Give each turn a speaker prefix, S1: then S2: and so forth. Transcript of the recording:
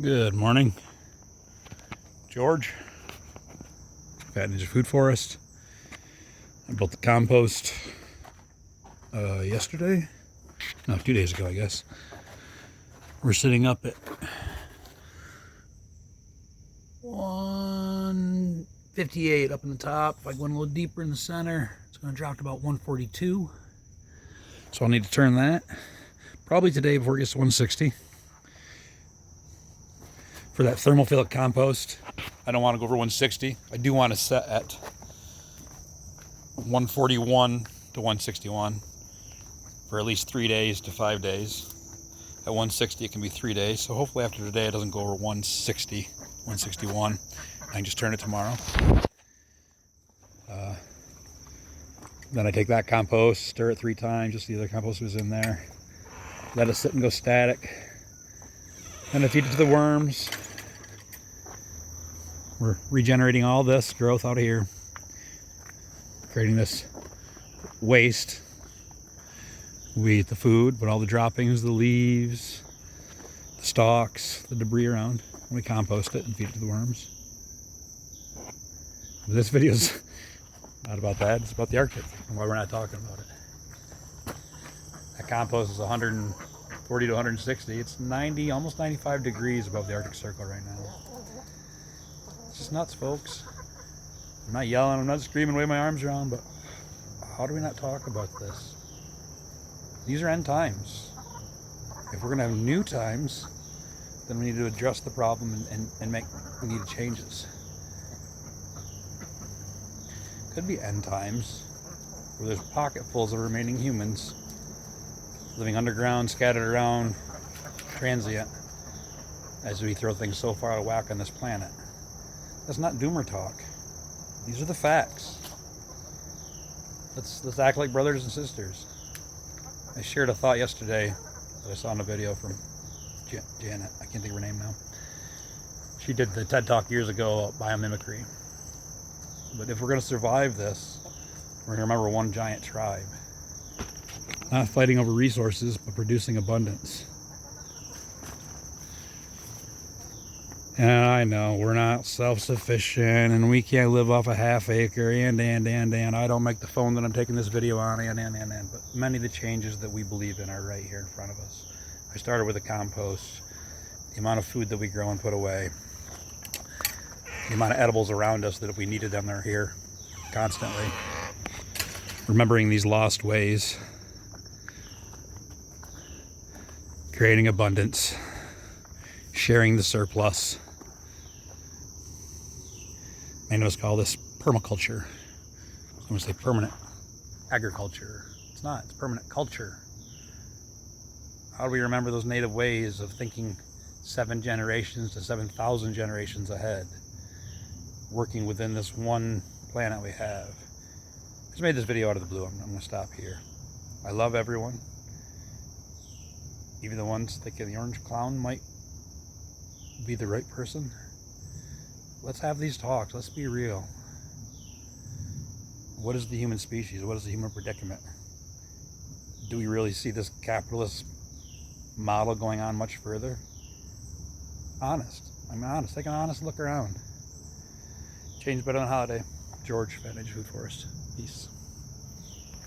S1: Good morning, George. Fat Ninja Food Forest. I built the compost yesterday. No, 2 days ago, I guess. We're sitting up at 158 up in the top. If I go in a little deeper in the center, it's going to drop to about 142. So I'll need to turn that probably today before it gets to 160. For that thermophilic compost, I don't want to go over 160. I do want to set at 141 to 161 for at least 3 days to 5 days. At 160 it can be 3 days, so hopefully after today it doesn't go over 160, 161. I can just turn it tomorrow. Then I take that compost, stir it 3 times, just the other compost was in there. Let it sit and go static. Then I feed it to the worms. We're regenerating all this growth out of here, creating this waste. We eat the food, but all the droppings, the leaves, the stalks, the debris around, and we compost it and feed it to the worms. But this video's not about that, it's about the Arctic, and why we're not talking about it. That compost is 140 to 160. It's 90, almost 95 degrees above the Arctic Circle right now. It's just nuts, folks. I'm not yelling, I'm not screaming, waving my arms around, but how do we not talk about this? These are end times. If we're going to have new times, then we need to address the problem and make needed changes. Could be end times where there's pocketfuls of remaining humans living underground, scattered around, transient, as we throw things so far out of whack on this planet. That's not doomer talk. These are the facts. Let's act like brothers and sisters. I shared a thought yesterday that I saw in a video from Janet. I can't think of her name now. She did the TED Talk years ago about biomimicry. But if we're going to survive this, we're going to remember one giant tribe. Not fighting over resources, but producing abundance. And I know we're not self-sufficient and we can't live off a half acre and I don't make the phone that I'm taking this video on but many of the changes that we believe in are right here in front of us. I started with the compost, the amount of food that we grow and put away, the amount of edibles around us that if we needed them, they're here constantly. Remembering these lost ways, creating abundance, sharing the surplus. Many of us call this permaculture. I'm going to say permanent agriculture. It's not, it's permanent culture. How do we remember those native ways of thinking 7 generations to 7,000 generations ahead, working within this one planet we have? I just made this video out of the blue. I'm going to stop here. I love everyone. Even the ones thinking the orange clown might be the right person. Let's have these talks. Let's be real. What is the human species? What is the human predicament? Do we really see this capitalist model going on much further? Honest. I'm honest. Take an honest look around. Change better than holiday. George, Fat Ninja Food Forest. Peace.